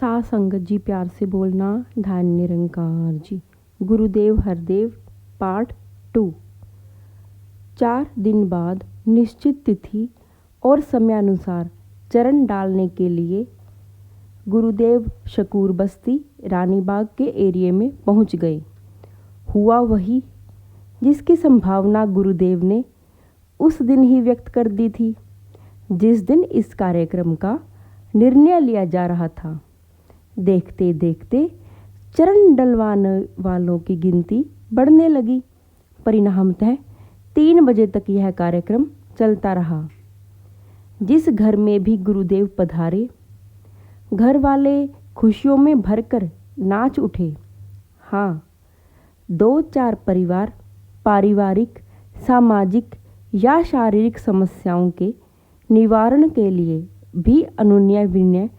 सा संगत जी, प्यार से बोलना। ध्यान निरंकार जी। गुरुदेव हरदेव पार्ट 2। 4 दिन बाद निश्चित तिथि और समयानुसार चरण डालने के लिए गुरुदेव शकूर बस्ती रानीबाग के एरिया में पहुंच गए। हुआ वही जिसकी संभावना गुरुदेव ने उस दिन ही व्यक्त कर दी थी, जिस दिन इस कार्यक्रम का निर्णय लिया जा रहा था। देखते देखते चरण डलवाने वालों की गिनती बढ़ने लगी। परिणामतः 3 बजे तक यह कार्यक्रम चलता रहा। जिस घर में भी गुरुदेव पधारे, घर वाले खुशियों में भरकर नाच उठे। हाँ, 2-4 परिवार पारिवारिक, सामाजिक या शारीरिक समस्याओं के निवारण के लिए भी अनुनय विनय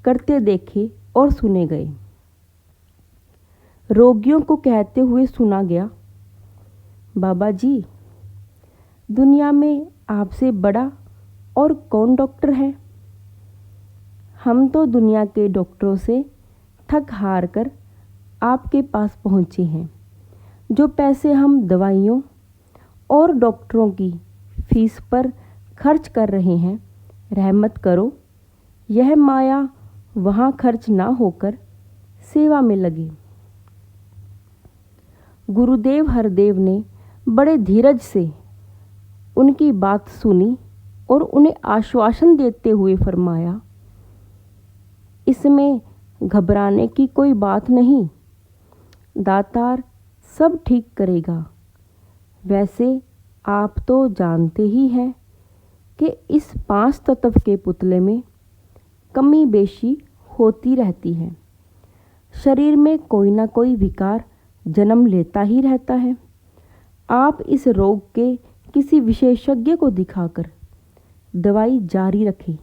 करते देखे और सुने गए। रोगियों को कहते हुए सुना गया, बाबा जी, दुनिया में आपसे बड़ा और कौन डॉक्टर है? हम तो दुनिया के डॉक्टरों से थक हार कर आपके पास पहुँचे हैं। जो पैसे हम दवाइयों और डॉक्टरों की फीस पर खर्च कर रहे हैं, रहमत करो यह माया वहाँ खर्च ना होकर सेवा में लगे। गुरुदेव हरदेव ने बड़े धीरज से उनकी बात सुनी और उन्हें आश्वासन देते हुए फरमाया, इसमें घबराने की कोई बात नहीं, दातार सब ठीक करेगा। वैसे आप तो जानते ही हैं कि इस 5 तत्व के पुतले में कमी बेशी होती रहती है। शरीर में कोई ना कोई विकार जन्म लेता ही रहता है। आप इस रोग के किसी विशेषज्ञ को दिखाकर दवाई जारी रखें।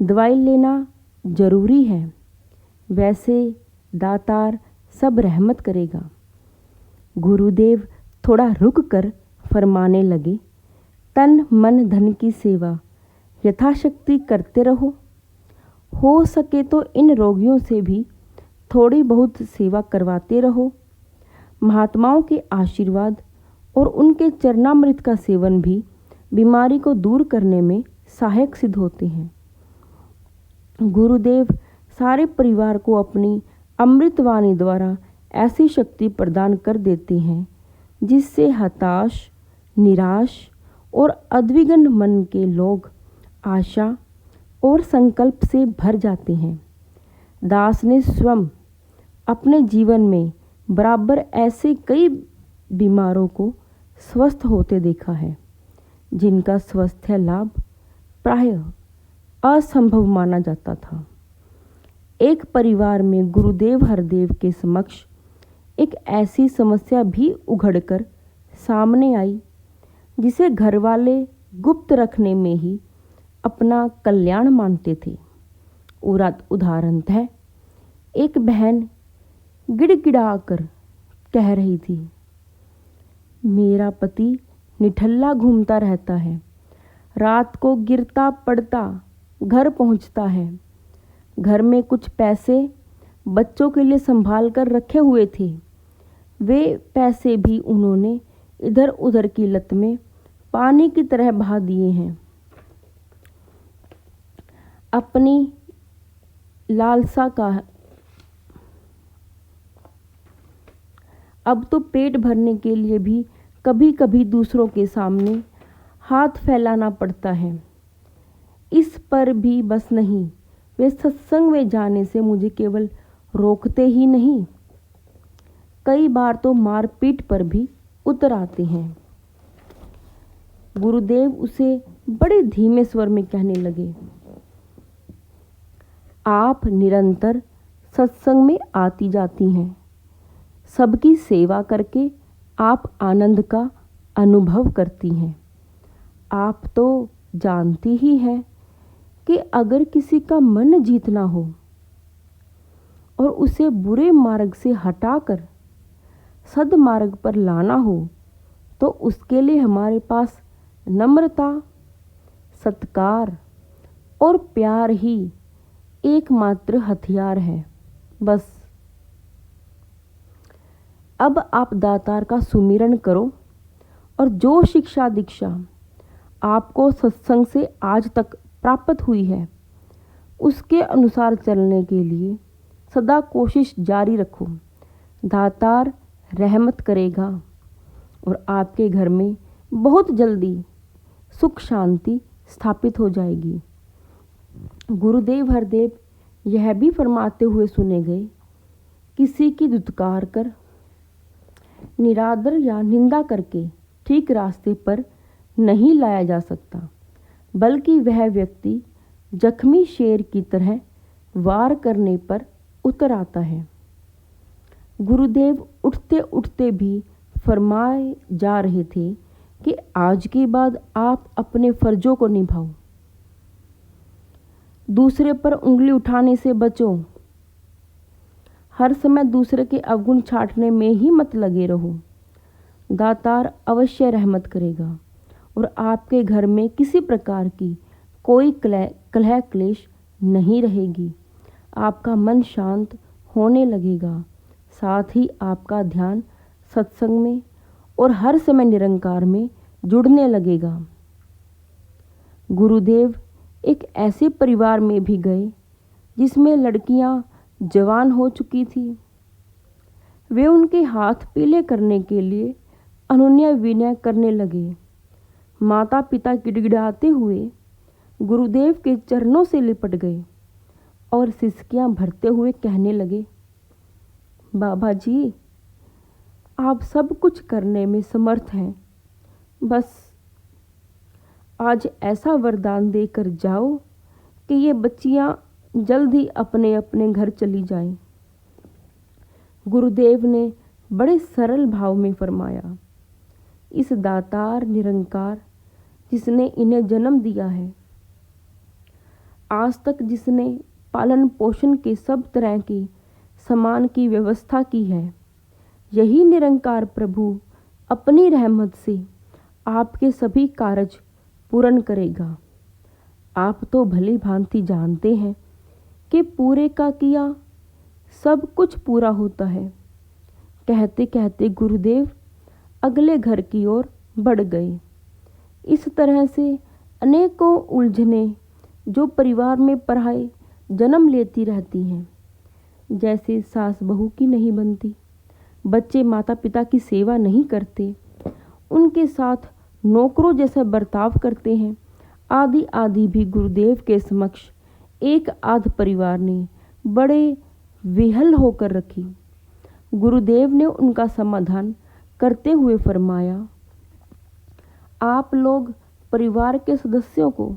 दवाई लेना जरूरी है, वैसे दातार सब रहमत करेगा। गुरुदेव थोड़ा रुक कर फरमाने लगे, तन मन धन की सेवा यथाशक्ति करते रहो। हो सके तो इन रोगियों से भी थोड़ी बहुत सेवा करवाते रहो। महात्माओं के आशीर्वाद और उनके चरणामृत का सेवन भी बीमारी को दूर करने में सहायक सिद्ध होते हैं। गुरुदेव सारे परिवार को अपनी अमृतवाणी द्वारा ऐसी शक्ति प्रदान कर देते हैं जिससे हताश, निराश और अद्विग्न मन के लोग आशा और संकल्प से भर जाते हैं। दास ने स्वयं अपने जीवन में बराबर ऐसे कई बीमारों को स्वस्थ होते देखा है, जिनका स्वास्थ्य लाभ प्रायः असंभव माना जाता था। एक परिवार में गुरुदेव हरदेव के समक्ष एक ऐसी समस्या भी उघड़कर सामने आई, जिसे घर वाले गुप्त रखने में ही अपना कल्याण मानते थे। उदाहरणतः एक बहन गिड़गिड़ाकर कह रही थी, मेरा पति निठल्ला घूमता रहता है, रात को गिरता पड़ता घर पहुंचता है। घर में कुछ पैसे बच्चों के लिए संभाल कर रखे हुए थे, वे पैसे भी उन्होंने इधर उधर की लत में पानी की तरह बहा दिए हैं। अपनी लालसा का अब तो पेट भरने के लिए भी कभी कभी दूसरों के सामने हाथ फैलाना पड़ता है। इस पर भी बस नहीं, वे सत्संग में जाने से मुझे केवल रोकते ही नहीं, कई बार तो मारपीट पर भी उतर आते हैं। गुरुदेव उसे बड़े धीमे स्वर में कहने लगे, आप निरंतर सत्संग में आती जाती हैं, सबकी सेवा करके आप आनंद का अनुभव करती हैं। आप तो जानती ही हैं कि अगर किसी का मन जीतना हो और उसे बुरे मार्ग से हटाकर सद्मार्ग पर लाना हो, तो उसके लिए हमारे पास नम्रता, सत्कार और प्यार ही एकमात्र हथियार है। बस अब आप दातार का सुमिरन करो और जो शिक्षा दीक्षा आपको सत्संग से आज तक प्राप्त हुई है उसके अनुसार चलने के लिए सदा कोशिश जारी रखो। दातार रहमत करेगा और आपके घर में बहुत जल्दी सुख शांति स्थापित हो जाएगी। गुरुदेव हरदेव यह भी फरमाते हुए सुने गए, किसी की दुत्कार कर, निरादर या निंदा करके ठीक रास्ते पर नहीं लाया जा सकता, बल्कि वह व्यक्ति जख्मी शेर की तरह वार करने पर उतर आता है। गुरुदेव उठते उठते भी फरमाए जा रहे थे कि आज के बाद आप अपने फर्जों को निभाओ, दूसरे पर उंगली उठाने से बचो, हर समय दूसरे के अवगुण छांटने में ही मत लगे रहो। दातार अवश्य रहमत करेगा और आपके घर में किसी प्रकार की कोई कलह क्लेश नहीं रहेगी। आपका मन शांत होने लगेगा, साथ ही आपका ध्यान सत्संग में और हर समय निरंकार में जुड़ने लगेगा। गुरुदेव एक ऐसे परिवार में भी गए जिसमें लड़कियां जवान हो चुकी थी। वे उनके हाथ पीले करने के लिए अनुनय विनय करने लगे। माता पिता गिड़गिड़ाते हुए गुरुदेव के चरणों से लिपट गए और सिसकियां भरते हुए कहने लगे, बाबा जी, आप सब कुछ करने में समर्थ हैं, बस आज ऐसा वरदान देकर जाओ कि ये बच्चियां जल्द ही अपने अपने घर चली जाएं। गुरुदेव ने बड़े सरल भाव में फरमाया, इस दातार निरंकार जिसने इन्हें जन्म दिया है, आज तक जिसने पालन पोषण के सब तरह के सामान की व्यवस्था की है, यही निरंकार प्रभु अपनी रहमत से आपके सभी कार्य पूर्ण करेगा। आप तो भली भांति जानते हैं कि पूरे का किया सब कुछ पूरा होता है। कहते कहते गुरुदेव अगले घर की ओर बढ़ गए। इस तरह से अनेकों उलझने जो परिवार में पराये जन्म लेती रहती हैं, जैसे सास बहू की नहीं बनती, बच्चे माता पिता की सेवा नहीं करते, उनके साथ नौकरों जैसा बर्ताव करते हैं, आदि आदि भी गुरुदेव के समक्ष एक आध परिवार ने बड़े विहल होकर रखी। गुरुदेव ने उनका समाधान करते हुए फरमाया, आप लोग परिवार के सदस्यों को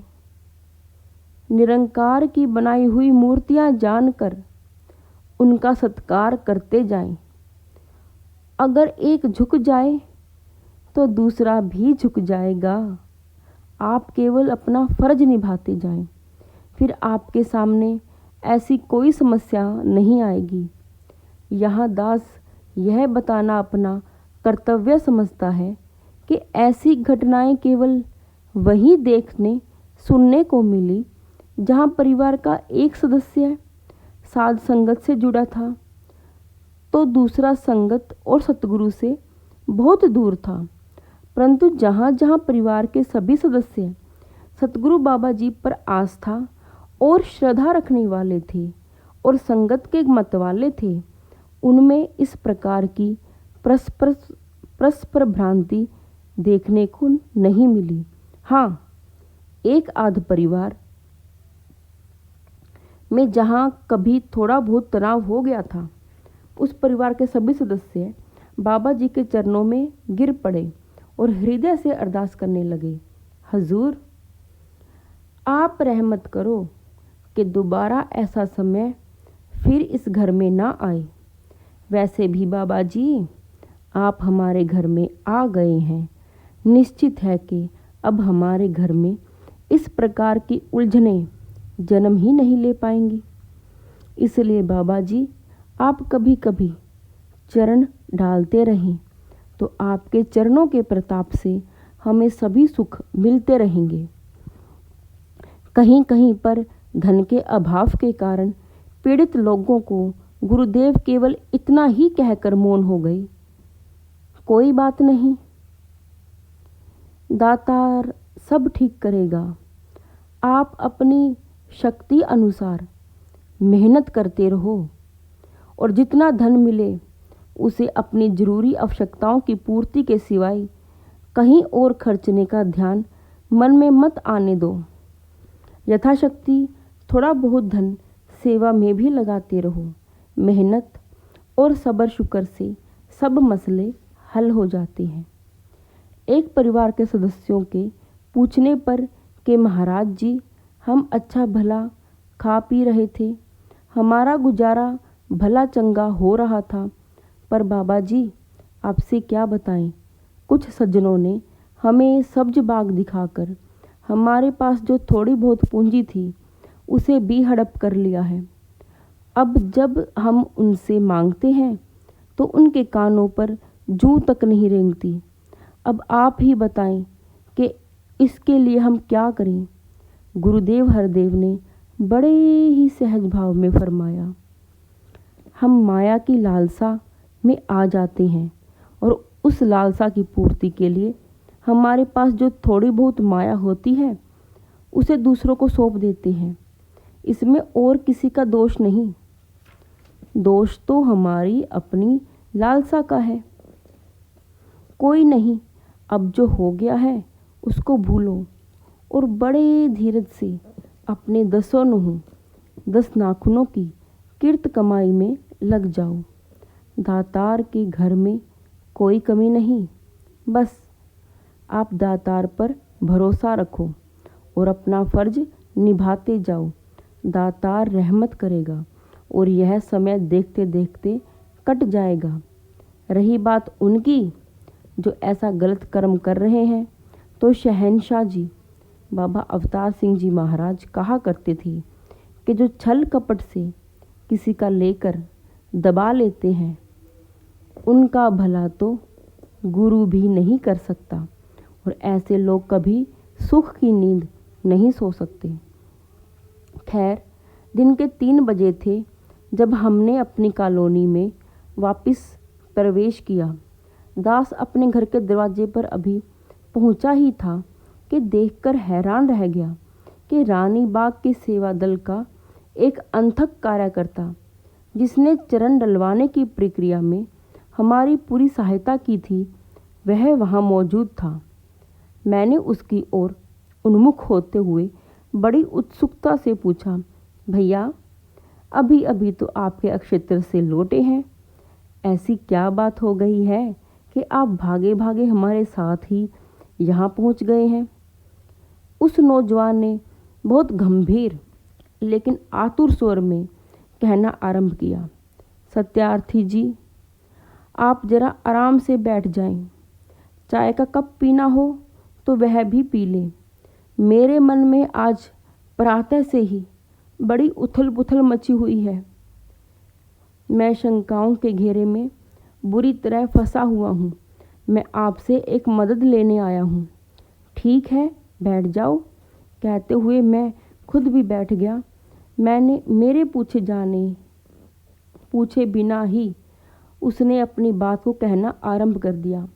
निरंकार की बनाई हुई मूर्तियां जानकर उनका सत्कार करते जाएं। अगर एक झुक जाए तो दूसरा भी झुक जाएगा। आप केवल अपना फर्ज निभाते जाएं, फिर आपके सामने ऐसी कोई समस्या नहीं आएगी। यहाँ दास यह बताना अपना कर्तव्य समझता है कि ऐसी घटनाएं केवल वहीं देखने सुनने को मिली जहाँ परिवार का एक सदस्य साध संगत से जुड़ा था तो दूसरा संगत और सतगुरु से बहुत दूर था, परंतु जहाँ जहाँ परिवार के सभी सदस्य सतगुरु बाबा जी पर आस्था और श्रद्धा रखने वाले थे और संगत के मत वाले थे, उनमें इस प्रकार की परस्पर भ्रांति देखने को नहीं मिली। हाँ, एक आध परिवार में जहाँ कभी थोड़ा बहुत तनाव हो गया था, उस परिवार के सभी सदस्य बाबा जी के चरणों में गिर पड़े और हृदय से अरदास करने लगे, हजूर आप रहमत करो कि दोबारा ऐसा समय फिर इस घर में ना आए। वैसे भी बाबा जी आप हमारे घर में आ गए हैं, निश्चित है कि अब हमारे घर में इस प्रकार की उलझनें जन्म ही नहीं ले पाएंगी। इसलिए बाबा जी आप कभी कभी चरण डालते रहें तो आपके चरणों के प्रताप से हमें सभी सुख मिलते रहेंगे। कहीं कहीं पर धन के अभाव के कारण पीड़ित लोगों को गुरुदेव केवल इतना ही कहकर मौन हो गए, कोई बात नहीं, दातार सब ठीक करेगा। आप अपनी शक्ति अनुसार मेहनत करते रहो और जितना धन मिले उसे अपनी जरूरी आवश्यकताओं की पूर्ति के सिवाय कहीं और खर्चने का ध्यान मन में मत आने दो। यथाशक्ति थोड़ा बहुत धन सेवा में भी लगाते रहो। मेहनत और सब्र शुक्र से सब मसले हल हो जाते हैं। एक परिवार के सदस्यों के पूछने पर कि महाराज जी, हम अच्छा भला खा पी रहे थे, हमारा गुजारा भला चंगा हो रहा था, पर बाबा जी आपसे क्या बताएं, कुछ सज्जनों ने हमें सब्ज बाग दिखाकर हमारे पास जो थोड़ी बहुत पूंजी थी उसे भी हड़प कर लिया है। अब जब हम उनसे मांगते हैं तो उनके कानों पर जूं तक नहीं रेंगती। अब आप ही बताएं कि इसके लिए हम क्या करें। गुरुदेव हरदेव ने बड़े ही सहज भाव में फरमाया, हम माया की लालसा में आ जाते हैं और उस लालसा की पूर्ति के लिए हमारे पास जो थोड़ी बहुत माया होती है उसे दूसरों को सौंप देते हैं। इसमें और किसी का दोष नहीं, दोष तो हमारी अपनी लालसा का है। कोई नहीं, अब जो हो गया है उसको भूलो और बड़े धीरज से अपने 10 नाखूनों की किर्त कमाई में लग जाओ। दातार के घर में कोई कमी नहीं, बस आप दातार पर भरोसा रखो और अपना फर्ज निभाते जाओ। दातार रहमत करेगा और यह समय देखते देखते कट जाएगा। रही बात उनकी जो ऐसा गलत कर्म कर रहे हैं, तो शहंशाह जी बाबा अवतार सिंह जी महाराज कहा करते थे कि जो छल कपट से किसी का लेकर दबा लेते हैं उनका भला तो गुरु भी नहीं कर सकता और ऐसे लोग कभी सुख की नींद नहीं सो सकते। खैर, दिन के 3 बजे थे जब हमने अपनी कॉलोनी में वापस प्रवेश किया। दास अपने घर के दरवाजे पर अभी पहुंचा ही था कि देखकर हैरान रह गया कि रानी बाग के सेवा दल का एक अनथक कार्यकर्ता, जिसने चरण डलवाने की प्रक्रिया में हमारी पूरी सहायता की थी, वह वहाँ मौजूद था। मैंने उसकी ओर उन्मुख होते हुए बड़ी उत्सुकता से पूछा, भैया अभी अभी तो आपके अक्षेत्र से लौटे हैं, ऐसी क्या बात हो गई है कि आप भागे भागे हमारे साथ ही यहाँ पहुँच गए हैं। उस नौजवान ने बहुत गंभीर लेकिन आतुर स्वर में कहना आरंभ किया, सत्यार्थी जी, आप जरा आराम से बैठ जाएं। चाय का कप पीना हो तो वह भी पी लें। मेरे मन में आज प्रातः से ही बड़ी उथल पुथल मची हुई है। मैं शंकाओं के घेरे में बुरी तरह फंसा हुआ हूँ। मैं आपसे एक मदद लेने आया हूँ। ठीक है, बैठ जाओ। कहते हुए मैं खुद भी बैठ गया। मैंने मेरे पूछे बिना ही उसने अपनी बात को कहना आरंभ कर दिया।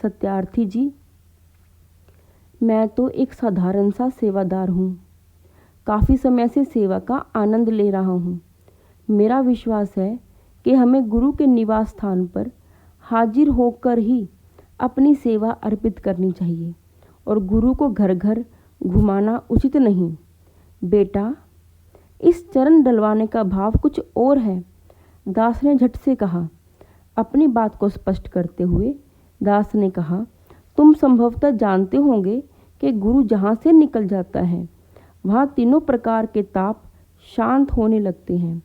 सत्यार्थी जी, मैं तो एक साधारण सा सेवादार हूँ। काफ़ी समय से सेवा का आनंद ले रहा हूँ। मेरा विश्वास है कि हमें गुरु के निवास स्थान पर हाजिर होकर ही अपनी सेवा अर्पित करनी चाहिए और गुरु को घर घर घुमाना उचित नहीं। बेटा, इस चरण डलवाने का भाव कुछ और है, दास ने झट से कहा। अपनी बात को स्पष्ट करते हुए दास ने कहा, तुम संभवतः जानते होंगे कि गुरु जहाँ से निकल जाता है वहाँ तीनों प्रकार के ताप शांत होने लगते हैं।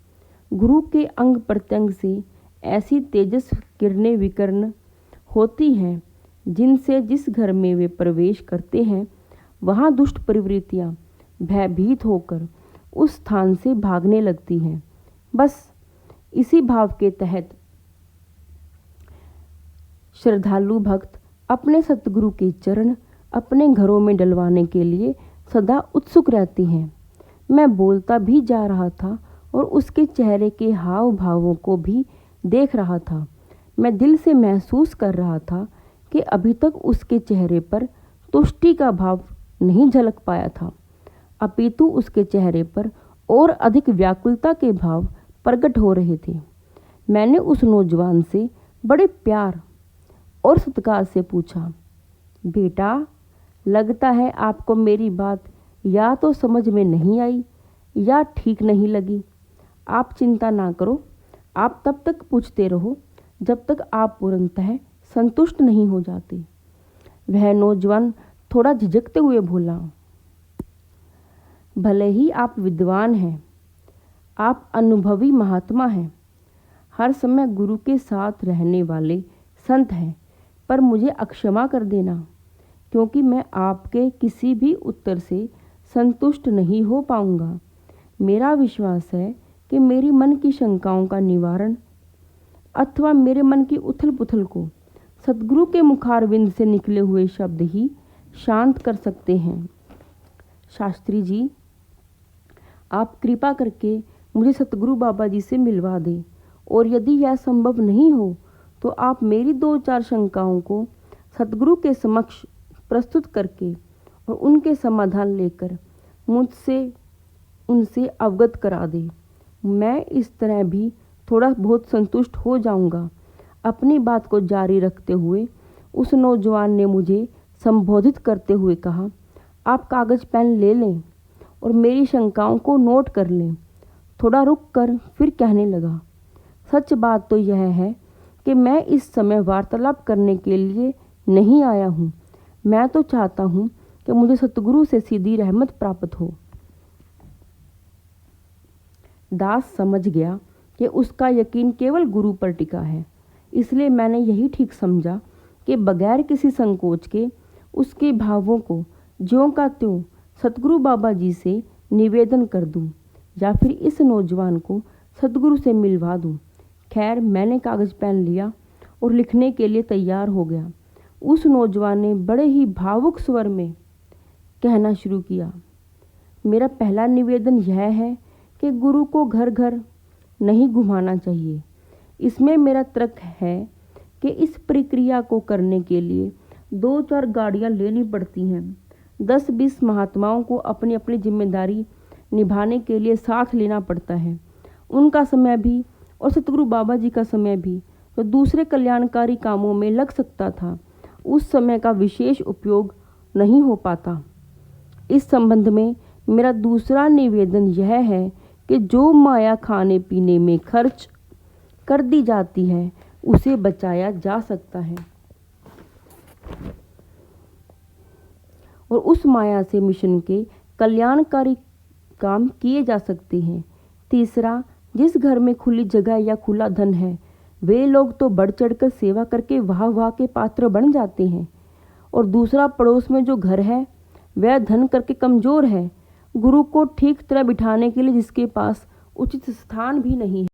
गुरु के अंग प्रत्यंग से ऐसी तेजस किरणें विकर्ण होती हैं जिनसे जिस घर में वे प्रवेश करते हैं वहाँ दुष्ट प्रवृत्तियाँ भयभीत होकर उस स्थान से भागने लगती हैं। बस इसी भाव के तहत श्रद्धालु भक्त अपने सतगुरु के चरण अपने घरों में डलवाने के लिए सदा उत्सुक रहते हैं। मैं बोलता भी जा रहा था और उसके चेहरे के हाव भावों को भी देख रहा था। मैं दिल से महसूस कर रहा था कि अभी तक उसके चेहरे पर तुष्टि का भाव नहीं झलक पाया था, अपितु उसके चेहरे पर और अधिक व्याकुलता के भाव प्रकट हो रहे थे। मैंने उस नौजवान से बड़े प्यार और सत्कार से पूछा, बेटा, लगता है आपको मेरी बात या तो समझ में नहीं आई या ठीक नहीं लगी। आप चिंता ना करो, आप तब तक पूछते रहो जब तक आप पूर्णतः संतुष्ट नहीं हो जाते। वह नौजवान थोड़ा झिझकते हुए बोला, भले ही आप विद्वान हैं, आप अनुभवी महात्मा हैं, हर समय गुरु के साथ रहने वाले संत हैं, पर मुझे अक्षमा कर देना, क्योंकि मैं आपके किसी भी उत्तर से संतुष्ट नहीं हो पाऊंगा। मेरा विश्वास है कि मेरी मन की शंकाओं का निवारण अथवा मेरे मन की उथल पुथल को सद्गुरु के मुखारविंद से निकले हुए शब्द ही शांत कर सकते हैं। शास्त्री जी, आप कृपा करके मुझे सतगुरु बाबा जी से मिलवा दें, और यदि यह संभव नहीं हो तो आप मेरी 2-4 शंकाओं को सतगुरु के समक्ष प्रस्तुत करके और उनके समाधान लेकर मुझसे उनसे अवगत करा दें। मैं इस तरह भी थोड़ा बहुत संतुष्ट हो जाऊंगा। अपनी बात को जारी रखते हुए उस नौजवान ने मुझे संबोधित करते हुए कहा, आप कागज़ पेन ले लें और मेरी शंकाओं को नोट कर लें। थोड़ा रुक कर फिर कहने लगा, सच बात तो यह है कि मैं इस समय वार्तालाप करने के लिए नहीं आया हूँ। मैं तो चाहता हूँ कि मुझे सतगुरु से सीधी रहमत प्राप्त हो। दास समझ गया कि उसका यकीन केवल गुरु पर टिका है, इसलिए मैंने यही ठीक समझा कि बगैर किसी संकोच के उसके भावों को ज्यों का त्यों सतगुरु बाबा जी से निवेदन कर दूं या फिर इस नौजवान को सतगुरु से मिलवा दूं। खैर, मैंने कागज़ पेन लिया और लिखने के लिए तैयार हो गया। उस नौजवान ने बड़े ही भावुक स्वर में कहना शुरू किया, मेरा पहला निवेदन यह है कि गुरु को घर घर नहीं घुमाना चाहिए। इसमें मेरा तर्क है कि इस प्रक्रिया को करने के लिए 2-4 गाड़ियाँ लेनी पड़ती हैं। 10-20 महात्माओं को अपनी अपनी जिम्मेदारी निभाने के लिए साथ लेना पड़ता है। उनका समय भी और सतगुरु बाबा जी का समय भी जो दूसरे कल्याणकारी कामों में लग सकता था, उस समय का विशेष उपयोग नहीं हो पाता। इस संबंध में मेरा दूसरा निवेदन यह है कि जो माया खाने पीने में खर्च कर दी जाती है उसे बचाया जा सकता है और उस माया से मिशन के कल्याणकारी काम किए जा सकते हैं। तीसरा, जिस घर में खुली जगह या खुला धन है, वे लोग तो बढ़ चढ़कर सेवा करके वाह वाह के पात्र बन जाते हैं, और दूसरा, पड़ोस में जो घर है वह धन करके कमज़ोर है, गुरु को ठीक तरह बिठाने के लिए जिसके पास उचित स्थान भी नहीं है।